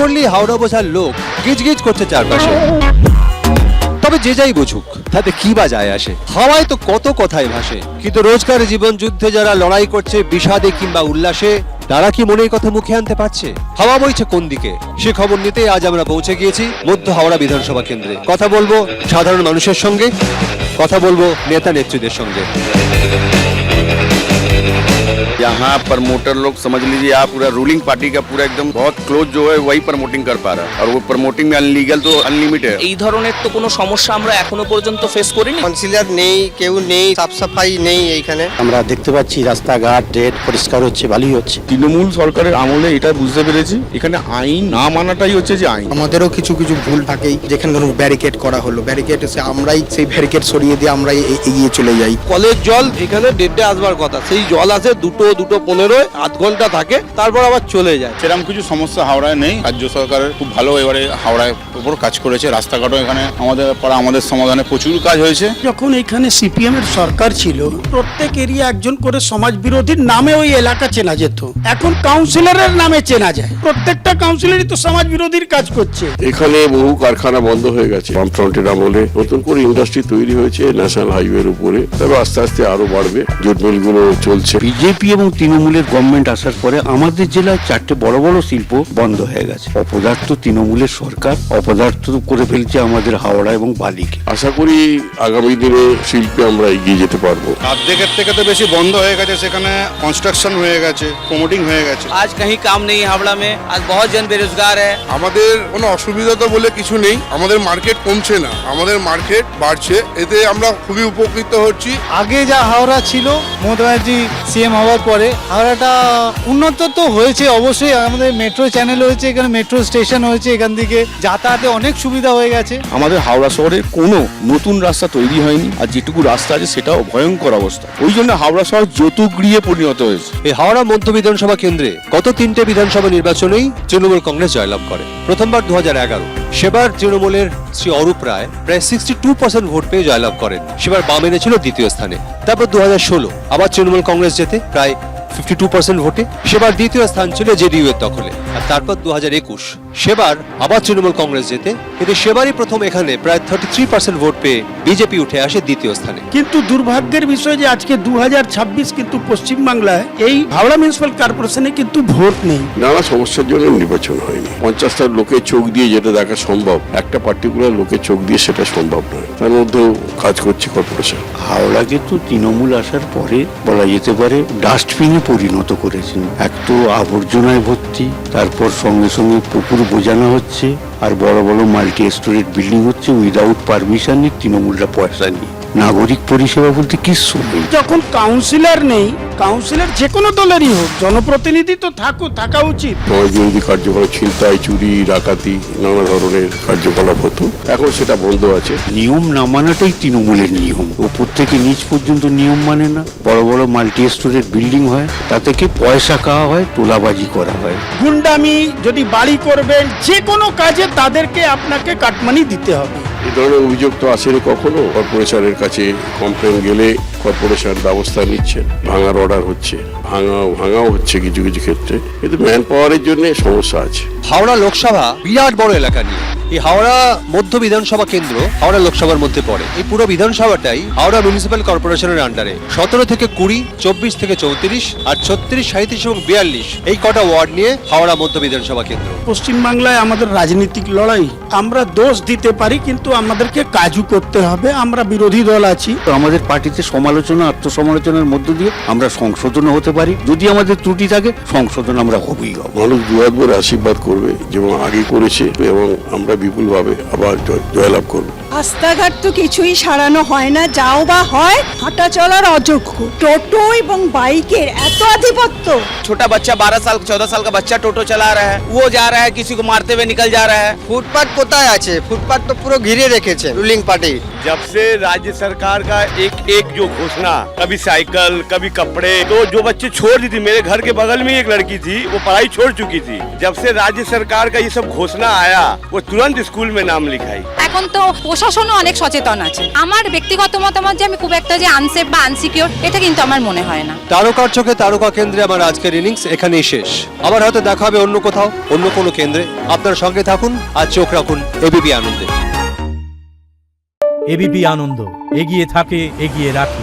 করলেই হাওড়া বোঝার লোক গিজগিজ করছে চারপাশে। তবে যে যাই বুঝুক, তাতে কি বা যায় আসে? হাওয়ায় তো কত কথাই ভাসে, কিন্তু রোজকার জীবন যুদ্ধে যারা লড়াই করছে বিষাদে কিংবা উল্লাসে, তারা কি মনের কথা মুখে আনতে পারছে? হাওয়া বইছে কোন দিকে, সে খবর নিতে আজ আমরা পৌঁছে গিয়েছি মধ্য হাওড়া বিধানসভা কেন্দ্রে। কথা বলবো সাধারণ মানুষের সঙ্গে, কথা বলবো নেতা নেত্রীদের সঙ্গে। यहाँ प्रमोटर लोग समझ लीजिए आप पूरा रूलिंग पार्टी का पूरा एकदम बहुत क्लोज जो है वही प्रमोटिंग कर पा रहा है, और वो प्रमोटिंग में अनलीगल तो अनलिमिटेड है। এই ধরনের তো কোনো সমস্যা আমরা এখনো পর্যন্ত ফেস করিনি। কাউন্সিলর নেই, কেউ নেই, সাফ সাফাই নেই এইখানে। আমরা দেখতে পাচ্ছি রাস্তাঘাট ড্রেন পরিষ্কার হচ্ছে, ভালোই হচ্ছে। তৃণমূল সরকারের আমলে এটা বুঝতে পেরেছি, এখানে আইন না মানাটাই হচ্ছে যে আইন। আমাদেরও কিছু কিছু ভুল থাকেই, যেখানে ধরুন ব্যারিকেড করা হলো, ব্যারিকেড এসে আমরাই সেই ব্যারিকেড সরিয়ে দিয়ে আমরাই এগিয়ে চলে যাই। কলের জল এখানে 1:30 আসবার কথা, সেই জল আসে 2:15 আধ ঘন্টা থাকে, তারপর আবার চলে যায়। সেরকম কিছু সমস্যা হাওড়ায় নেই। রাজ্য সরকার খুব ভালো এবারে হাওড়ায় উপর কাজ করেছে। রাস্তাঘাটও এখানে আমাদের সমাধানে প্রচুর কাজ হয়েছে। যখন এখানে সিপিএম এর সরকার ছিল, প্রত্যেক এরিয়া একজন করে সমাজ বিরোধীর নামে ওই এলাকা চেনা যেত। এখন কাউন্সিলরের নামে চেনা যায়। প্রত্যেকটা কাউন্সিলরই তো সমাজ বিরোধীর কাজ করছে। এখানে বহু কারখানা বন্ধ হয়ে গেছে বামফ্রন্টের আমলে, নতুন করে ইন্ডাস্ট্রি তৈরি হয়েছে ন্যাশনাল হাইওয়ের উপরে, তবে আস্তে আস্তে আরো বাড়বে। জুট মিলগুলো চলছে। বিজেপি এবং তৃণমূলের গভর্নমেন্ট আসার পরে আমাদের জেলায় 4টে বড় বড় শিল্প বন্ধ হয়ে গেছে। অপদার্থ তৃণমূলের সরকার অপদার্থ করে ফেলছে আমাদের হাওড়া এবং বালিকে। আশা করি আগামী দিনে শিল্পে আমরা এগিয়ে যেতে পারবো। অর্ধেকের থেকে তো বেশি বন্ধ হয়ে গেছে, সেখানে কনস্ট্রাকশন হয়ে গেছে, প্রমোটিং হয়ে গেছে। आज कहीं काम नहीं है हावड़ा में, आज बहुत जन बेरोजगार है। আমাদের কোনো অসুবিধা তো বলে কিছু নেই, আমাদের মার্কেট কমছে না, আমাদের মার্কেট বাড়ছে, এতে আমরা খুবই উপকৃত হচ্ছি। আগে যা হাওড়া ছিল মমতা ব্যানার্জি সিএম হওয়ার পরে হাওড়াটা উন্নত তো হয়েছে অবশ্যই। আমাদের মেট্রো চ্যানেল হয়েছে, এখানে মেট্রো স্টেশন হয়েছে, এখান থেকে যাতায়াতে অনেক সুবিধা হয়ে গেছে। আমাদের হাওড়া শহরে কোনো নতুন রাস্তা তৈরি হয়নি, আর যেটুকু রাস্তা আছে সেটাও ভয়ঙ্কর অবস্থা। ওই জন্য হাওড়া শহর যৌতুগৃহে পরিণত হয়েছে। এই হাওড়া মধ্য বিধানসভা কেন্দ্রে গত 3টে বিধানসভা নির্বাচনেই তৃণমূল কংগ্রেস জয়লাভ করে। প্রথমবার 2011, সেবার তৃণমূলের শ্রী অরূপ রায় প্রায় 62% ভোট পেয়ে জয়লাভ করেন। সেবার বাম এনেছিল দ্বিতীয় স্থানে। তারপর 2016 আবার তৃণমূল কংগ্রেস জেতে প্রায় 52% ভোটে, সেবার দ্বিতীয় স্থান ছিল জেডিইউ এর দখলে। আর তারপর 2021 সেবার আবার তৃণমূল কংগ্রেস জেতে, কিন্তু সেবারই প্রথম এখানে প্রায় 33% ভোট পেয়ে বিজেপি উঠে আসে দ্বিতীয় স্থানে। কিন্তু দুর্ভাগ্যের বিষয় যে আজকে 2026 কিন্তু পশ্চিমবাংলায় এই হাওড়া মিউনিসিপ্যাল কর্পোরেশনে কিন্তু ভোট নেই। নানা সমস্যার জন্য নির্বাচন হয়নি। 50টা লোকের চোখ দিয়ে যেটা দেখা সম্ভব, একটা পার্টিকুলার লোকের চোখ দিয়ে সেটা সম্ভব নয়। তার মধ্যেও কাজ করছে কর্পোরেশন। হাওড়া কিন্তু তৃণমূল আসার পরে বলা যেতে পারে ডাস্টবিনে পরিণত করেছেন। এক তো আবর্জনায় ভর্তি, তারপর সঙ্গে সঙ্গে পুকুর বোঝানো হচ্ছে, আর বড় বড় মাল্টি স্টোরেজ বিল্ডিং হচ্ছে উইদাউট পারমিশনে, তৃণমূলরা পয়সা নিয়ে। নাগরিক পরিষেবা বলতে কিছু নেই। যখন কাউন্সিলর নেই, কাউন্সিলর যে কোনো দলেরই হোক, জনপ্রতিনিধি তো থাকা উচিত। সমাজ বিরোধী কার্যকলাপ, ছিনতাই, চুরি, ডাকাতি, নানা ধরনের কার্যকলাপ হতো, এখন সেটা বন্ধ আছে। নিয়ম না মানাটাই তৃণমূলের নিয়ম। উপর থেকে নিচ পর্যন্ত নিয়ম মানে না। বড় বড় মাল্টি স্টোরেজ বিল্ডিং হয়, তা থেকে পয়সা খাওয়া হয়, তোলাবাজি করা হয়। গুন্ডামি যদি বাড়ি করবেন, যে কোনো কাজে তাদেরকে আপনাকে কাটমানি দিতে হবে। এই ধরনের অভিযোগ তো আসেনি কখনো। কর্পোরেশনের কাছে কমপ্লেন গেলে কর্পোরেশন ব্যবস্থা নিচ্ছে, ভাঙার অর্ডার হচ্ছে, ভাঙাও হচ্ছে কিছু কিছু ক্ষেত্রে, কিন্তু ম্যান পাওয়ারের জন্য সমস্যা আছে। হাওড়া লোকসভা বিরাট বড় এলাকা নিয়ে। এই হাওড়া মধ্য বিধানসভা কেন্দ্র হাওড়া লোকসভার মধ্যে পড়ে। এই পুরো বিধানসভাটাই হাওড়া মিউনিসিপ্যাল কর্পোরেশনের আন্ডারে। 17 থেকে 20, 24 থেকে 34, আর 36, 37 এবং 42 এই কটা ওয়ার্ড নিয়ে হাওড়া মধ্য বিধানসভা কেন্দ্র। পশ্চিমবাংলায় আমাদের রাজনৈতিক লড়াই, আমরা দোষ দিতে পারি কিন্তু আমাদেরকে কাজও করতে হবে। আমরা বিরোধী দল আছি, তো আমাদের পার্টিতে সমালোচনা, আত্মসমালোচনার মধ্য দিয়ে আমরা সংশোধন হতে পারি। যদি আমাদের ত্রুটি থাকে, সংশোধন আমরা হবেই হব। মানুষ দুয়ার ভরে আশীর্বাদ করবে, যেমন আগে করেছে, এবং আমরা বিপুলভাবে আবার জয়লাভ করবো। রাস্তাঘাট তো কিছুই সারানো হয় না, যাও বা হয় হাঁটা চলার অযোগ্য। টোটো এবং বাইকের এত আধিপত্য। छोटा बच्चा 12 साल 14 साल का बच्चा टोटो चला रहा है, वो जा रहा है किसी को मारते हुए निकल जा रहा है। ফুটপাত কোথায় আছে? ফুটপাত তো পুরো ঘিরে রেখেছে রুলিং পার্টি। जब से राज्य सरकार का एक जो घोषणा, कभी साइकिल कभी कपड़े, तो जो बच्चे छोड़ दी थी, मेरे घर के बगल में एक लड़की थी, वो पढ़ाई छोड़ चुकी थी। जब से राज्य सरकार का ये सब घोषणा आया, वो तुरंत स्कूल में नाम लिखाई। এখন তো পোশাক প্রশাসনও অনেক সচেতন আছে। আমার ব্যক্তিগত মতামত যে আমি খুব একটা যে আনসেফ বা আনসিকিউর, এটা কিন্তু আমার মনে হয় না। তারকার চোখে তারকা কেন্দ্রে আমার আজকের ইনিংস এখানেই শেষ। আবার হয়তো দেখা হবে অন্য কোথাও, অন্য কোনো কেন্দ্রে। আপনার সঙ্গে থাকুন আর চোখ রাখুন এবিপি আনন্দে। এবিপি আনন্দ, এগিয়ে থাকে, এগিয়ে রাখে।